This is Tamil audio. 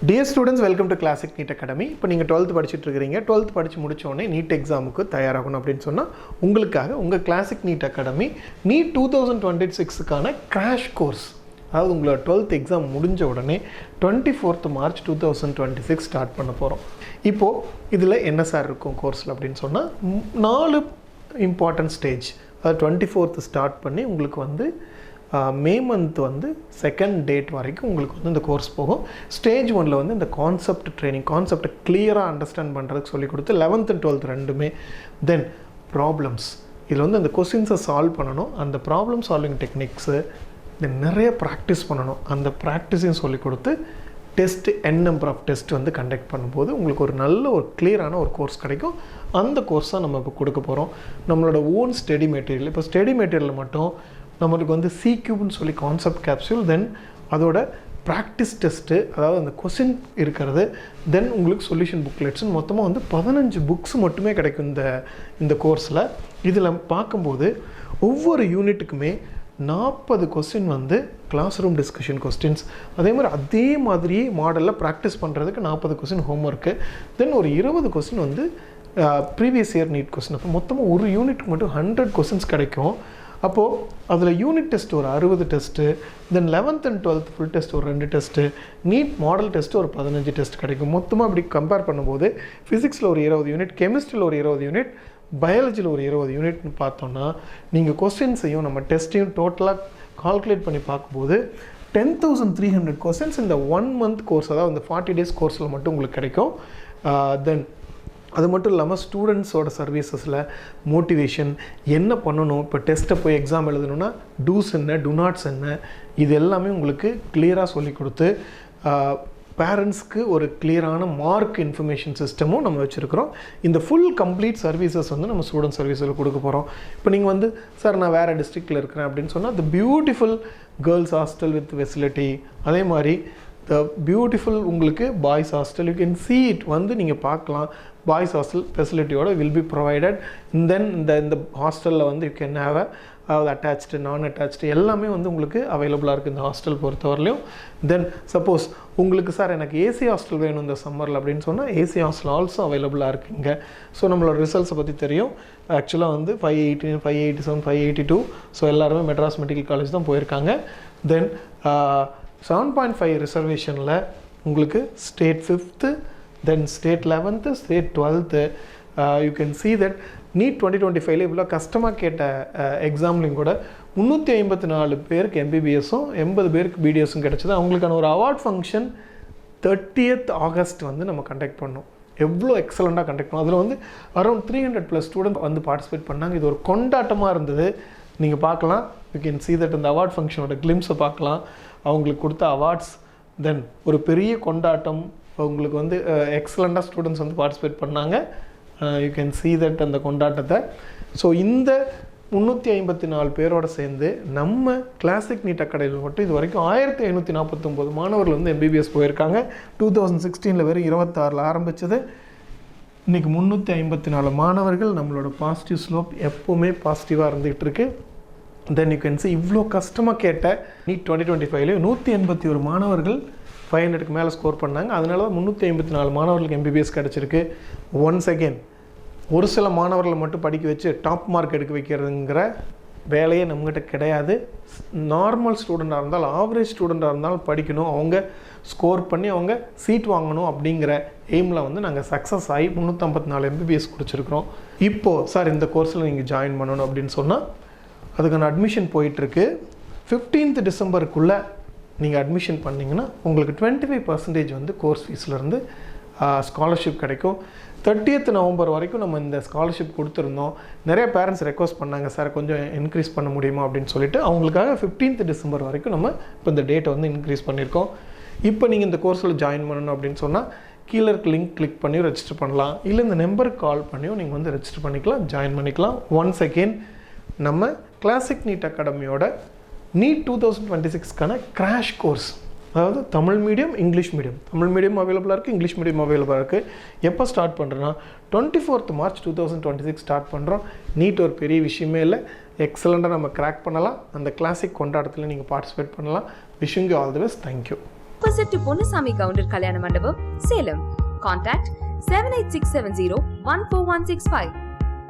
Dear students, welcome to Classic NEET Academy. இப்போ நீங்க 12th படிச்சிட்டு இருக்கீங்க. 12th படிச்சு முடிச்ச உடனே NEET எக்ஸாமுக்கு தயாராகணும் அப்படினு சொன்னா உங்களுக்காக உங்க Classic NEET Academy NEET 2026க்கான கிராஷ் கோர்ஸ், அதாவது உங்களோட 12th எக்ஸாம் முடிஞ்ச உடனே 24th மார்ச் 2026 ஸ்டார்ட் பண்ண போறோம். இப்போ இதுல என்ன சார் இருக்கும் கோர்ஸ்ல அப்படினு சொன்னா 4 இம்பார்ட்டன்ட் ஸ்டேஜ். அது 24th ஸ்டார்ட் பண்ணி உங்களுக்கு வந்து மே மந்த் வந்து 2nd டேட் வரைக்கும் உங்களுக்கு வந்து இந்த கோர்ஸ் போகும். ஸ்டேஜ் 1ல வந்து இந்த கான்செப்ட் ட்ரைனிங், கான்செப்டை கிளியராக அண்டர்ஸ்டாண்ட் பண்ணுறதுக்கு சொல்லி கொடுத்து 11th and 12th ரெண்டுமே. தென் ப்ராப்ளம்ஸ், இதில் வந்து அந்த கொஸ்டின்ஸை சால்வ் பண்ணணும், அந்த ப்ராப்ளம் சால்விங் டெக்னிக்ஸு தென் நிறைய ப்ராக்டிஸ் பண்ணணும், அந்த ப்ராக்டிஸையும் சொல்லி கொடுத்து டெஸ்ட்டு நம்பர் ஆஃப் டெஸ்ட் வந்து கண்டக்ட் பண்ணும்போது உங்களுக்கு ஒரு நல்ல ஒரு கிளியரான ஒரு கோர்ஸ் கிடைக்கும். அந்த கோர்ஸ் தான் நம்ம இப்போ கொடுக்க போகிறோம். நம்மளோட ஓன் ஸ்டடி மெட்டீரியல். இப்போ ஸ்டடி மெட்டீரியல் மட்டும் நம்மளுக்கு வந்து C-Cubeன்னு சொல்லி கான்செப்ட் கேப்சூல், தென் அதோட ப்ராக்டிஸ் டெஸ்ட்டு, அதாவது அந்த கொஸ்டின் இருக்கிறது, தென் உங்களுக்கு சொல்யூஷன் புக்லெட்ஸ்னு மொத்தமாக வந்து 15 புக்ஸ் மட்டுமே கிடைக்கும் இந்த கோர்ஸில். இதில் பார்க்கும்போது ஒவ்வொரு யூனிட்டுக்குமே 40 கொஸ்டின் வந்து கிளாஸ் ரூம் டிஸ்கஷன் கொஸ்டின்ஸ், அதே மாதிரியே மாடலில் ப்ராக்டிஸ் பண்ணுறதுக்கு 40 கொஸ்டின் ஹோம்ஒர்க்கு, தென் ஒரு 20 கொஸ்டின் வந்து ப்ரீவியஸ் இயர் நீட் கொஸ்டின். அப்போ மொத்தமாக ஒரு யூனிட்டுக்கு மட்டும் 100 கொஸ்டின்ஸ் கிடைக்கும். அப்போது அதில் யூனிட் டெஸ்ட் ஒரு 60 test, then 11th and 12th full test ஒரு 2 டெஸ்ட்டு, நீட் மாடல் டெஸ்ட்டு ஒரு 15 டெஸ்ட் கிடைக்கும். மொத்தமாக அப்படி கம்பேர் பண்ணும்போது ஃபிசிக்ஸில் ஒரு 20 யூனிட், கெமிஸ்ட்ரியில் ஒரு 20 யூனிட், பயாலஜியில் ஒரு 20 யூனிட்னு பார்த்தோன்னா நீங்கள் கொஸ்டின்ஸையும் நம்ம டெஸ்ட்டையும் டோட்டலாக கால்குலேட் பண்ணி பார்க்கும்போது 10,300 கொஸ்டின்ஸ் இந்த 1 month கோர்ஸ், அதாவது இந்த 40 days கோர்ஸில் மட்டும் உங்களுக்கு கிடைக்கும். தென் அது மட்டும் இல்லாமல் ஸ்டூடெண்ட்ஸோட சர்வீசஸில் மோட்டிவேஷன் என்ன பண்ணணும், இப்போ டெஸ்ட்டை போய் எக்ஸாம் எழுதணுன்னா டூஸ் என்ன, டு நாட்ஸ் என்ன, இது எல்லாமே உங்களுக்கு கிளியராக சொல்லி கொடுத்து பேரண்ட்ஸ்க்கு ஒரு கிளியரான மார்க் இன்ஃபர்மேஷன் சிஸ்டமும் நம்ம வச்சுருக்கிறோம். இந்த ஃபுல் கம்ப்ளீட் சர்வீசஸ் வந்து நம்ம ஸ்டூடெண்ட் சர்வீஸில் கொடுக்க போகிறோம். இப்போ நீங்கள் வந்து சார் நான் வேறு டிஸ்ட்ரிக்டில் இருக்கிறேன் அப்படின்னு சொன்னால் the beautiful girls hostel with facility, அதே மாதிரி த பியூட்டிஃபுல் உங்களுக்கு boys hostel, you can see it வந்து நீங்கள் பார்க்கலாம். பாய்ஸ் ஹாஸ்டல் ஃபெசிலிட்டியோட வில் பி ப்ரொவைடட். தென் இந்த ஹாஸ்டலில் வந்து யூ கேன் ஹேவ் அதாவது அட்டாச்டு, நான் அட்டாச்டு எல்லாமே வந்து உங்களுக்கு அவைலபிளாக இருக்குது இந்த ஹாஸ்டல் பொறுத்தவரையிலையும். தென் சப்போஸ் உங்களுக்கு சார் எனக்கு ஏசி ஹாஸ்டல் வேணும் இந்த சம்மரில் அப்படின்னு சொன்னால் ஏசி ஹாஸ்டல் ஆல்சோ அவைலபிளாக இருக்குங்க. ஸோ நம்மளோட ரிசல்ட்ஸை பற்றி தெரியும். ஆக்சுவலாக வந்து 580, 587, 582, ஸோ எல்லாருமே மெட்ராஸ் மெடிக்கல் காலேஜ் தான் போயிருக்காங்க. தென் 7.5 ரிசர்வேஷனில் உங்களுக்கு state 5th, then state 11th, state 12th. You can see that NEET 2025 இவ்வளோ கஷ்டமாக கேட்ட எக்ஸாம்லையும் கூட 354 பேருக்கு MBBSும் 80 பேருக்கு BDSும் கிடச்சிது. அவங்களுக்கான ஒரு அவார்ட் ஃபங்க்ஷன் 30th ஆகஸ்ட் வந்து நம்ம கண்டக்ட் பண்ணோம். எவ்வளோ எக்ஸலண்ட்டாக கண்டக்ட் பண்ணோம். அதில் வந்து அரௌண்ட் 300+ ஸ்டூடெண்ட் வந்து பார்ட்டிசிபேட் பண்ணாங்க. இது ஒரு கொண்டாட்டமாக இருந்தது. நீங்கள் பார்க்கலாம், யூ கேன் see that இந்த அவார்ட் ஃபங்க்ஷனோட கிளிம்ஸை பார்க்கலாம். அவங்களுக்கு கொடுத்த அவார்ட்ஸ், தென் ஒரு பெரிய கொண்டாட்டம், உங்களுக்கு வந்து எக்ஸலண்ட்டாக ஸ்டூடெண்ட்ஸ் வந்து பார்ட்டிசிபேட் பண்ணாங்க. யூ கேன் see that அந்த கொண்டாட்டத்தை. ஸோ இந்த 354 பேரோட சேர்ந்து நம்ம கிளாசிக் நீட் அகாடமியில் மட்டும் இது வரைக்கும் 1549 மாணவர்கள் வந்து MBBS போயிருக்காங்க. 2016 வெறும் 26 ஆரம்பித்தது, இன்றைக்கி 354 மாணவர்கள். நம்மளோட பாசிட்டிவ் ஸ்லோப் எப்போவுமே பாசிட்டிவாக இருந்துகிட்டு இருக்கு. தென் யூ கேன் see இவ்வளோ கஷ்டமாக கேட்ட NEET 2025 181 மாணவர்கள் 500க்கு மேலே ஸ்கோர் பண்ணாங்க. அதனால தான் 354 மாணவர்களுக்கு MBBS கிடச்சிருக்கு. ஒன்ஸ் அகெயின் ஒரு சில மாணவர்களை மட்டும் படிக்க வச்சு டாப் மார்க் எடுக்க வைக்கிறதுங்கிற வேலையே நம்மகிட்ட கிடையாது. நார்மல் ஸ்டூடெண்ட்டாக இருந்தாலும் ஆவரேஜ் ஸ்டூடெண்ட்டாக இருந்தாலும் படிக்கணும், அவங்க ஸ்கோர் பண்ணி அவங்க சீட் வாங்கணும் அப்படிங்கிற எய்மில் வந்து நாங்கள் சக்ஸஸ் ஆகி 354 MBBS குடிச்சிருக்கிறோம். இப்போது சார் இந்த கோர்ஸில் நீங்கள் ஜாயின் பண்ணணும் அப்படின்னு சொன்னால் அதுக்கான அட்மிஷன் போயிட்டுருக்கு. 15th டிசம்பருக்குள்ளே நீங்கள் அட்மிஷன் பண்ணிங்கன்னா உங்களுக்கு 25% வந்து கோர்ஸ் ஃபீஸ்லேருந்து ஸ்காலர்ஷிப் கிடைக்கும். 30th நவம்பர் வரைக்கும் நம்ம இந்த ஸ்காலர்ஷிப் கொடுத்துருந்தோம். நிறைய பேரண்ட்ஸ் ரெக்வஸ்ட் பண்ணாங்க, சார் கொஞ்சம் இன்க்ரீஸ் பண்ண முடியுமா அப்படின்னு சொல்லிட்டு அவங்களுக்காக 15th டிசம்பர் வரைக்கும் நம்ம இப்போ இந்த டேட்டை வந்து இன்க்ரீஸ் பண்ணியிருக்கோம். இப்போ நீங்கள் இந்த கோர்ஸில் ஜாயின் பண்ணணும் அப்படின்னு சொன்னால் கீழே இருக்க லிங்க் கிளிக் பண்ணி ரெஜிஸ்டர் பண்ணலாம், இல்லை இந்த நம்பருக்கு கால் பண்ணியும் நீங்கள் வந்து ரெஜிஸ்டர் பண்ணிக்கலாம், ஜாயின் பண்ணிக்கலாம். ஒன்ஸ் அகெயின் நம்ம கிளாசிக் நீட் அகாடமியோட NEET 2026க்கான கிராஷ் கோர்ஸ், அதாவது Tamil medium, English medium, Tamil medium அவைலபிளாக இருக்குது, இங்கிலீஷ் மீடியம் அவைலபிளாக இருக்குது. எப்போ ஸ்டார்ட் பண்ணுறோன்னா 24th மார்ச் 2026 ஸ்டார்ட் பண்ணுறோம். நீட் ஒரு பெரிய விஷயமே இல்லை, எக்ஸலண்ட்டாக நம்ம கிராக் பண்ணலாம். அந்த கிளாசிக் கொண்டாட்டத்தில் நீங்கள் பார்ட்டிசிபேட் பண்ணலாம். Wishing you all the best. Thank you. opposite to Ponusami Counter Kalyana Mandapam, Salem. Contact 78670 14165.